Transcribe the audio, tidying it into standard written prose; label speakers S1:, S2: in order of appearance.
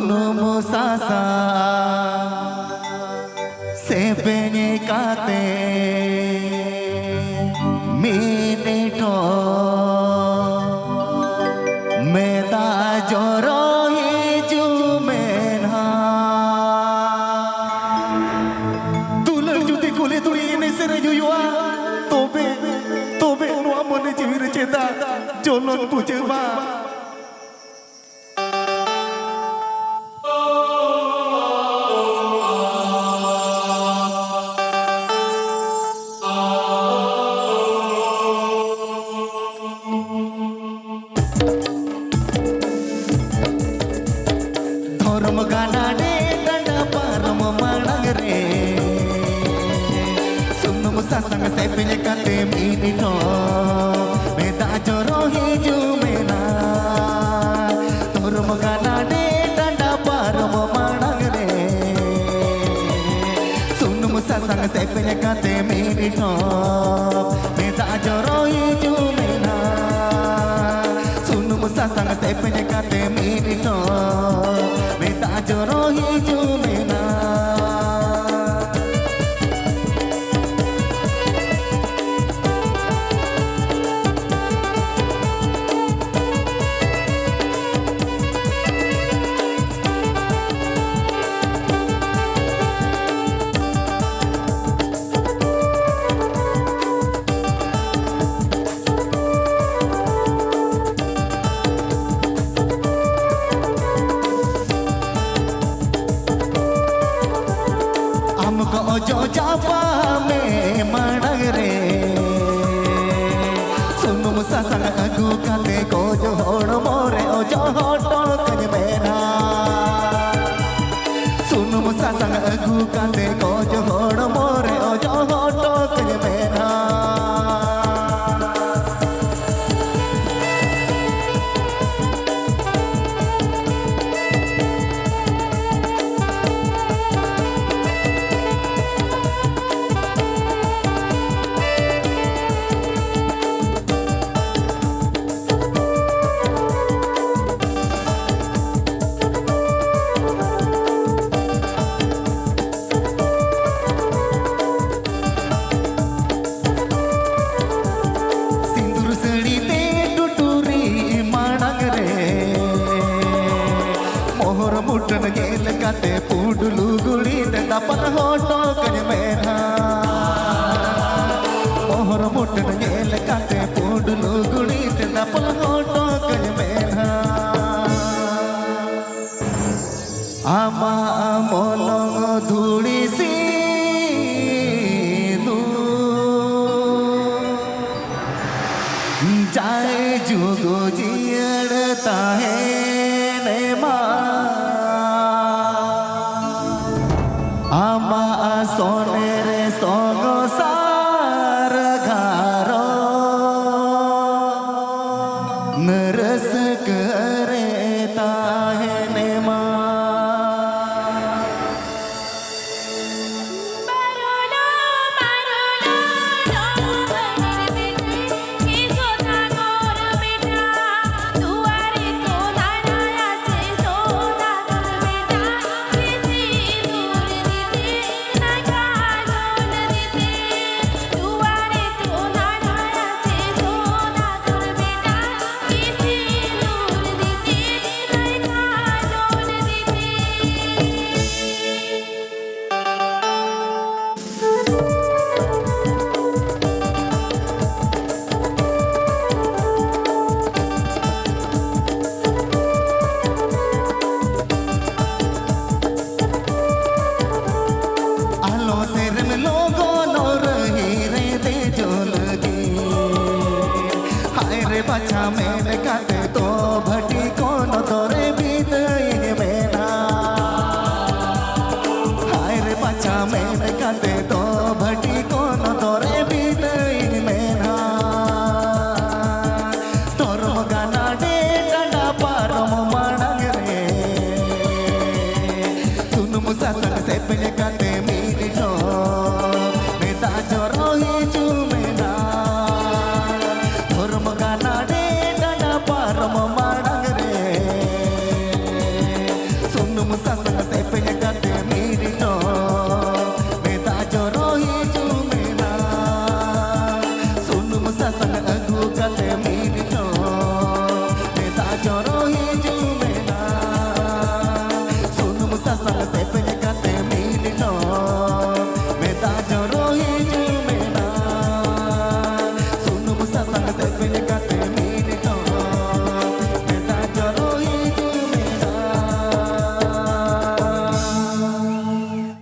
S1: Sunumu sasa sepenye kate minito meta joro hiju menha tular jute kule turi ini sereju yua tobe nuwa mone jiwir ceta jolon pujema Sasang sepenye kate minito meta joro hiju mena torum gana de danda param manang re sunum sasang sepenye kate minito meta joro hiju mena sunum sasang sepenye kate minito meta joro hiju mena ojo japa me manang re sunum sasang agu kate kojo hod more ojo hotol kany mena sunum sasang agu kate kojo hod more ojo hotol kany mena मुटन गेल काते पुडलू गुड़ी दपन होटो कन मेरा मोहर मुटन गेल काते पुडलू गुड़ी दपन होटो कन मेरा आमा मोलंग धूड़ी सी जाए जुगो जियड़ता है ने आमा सोने रे सोगो सार घारो नरस करे ताहे ने सासन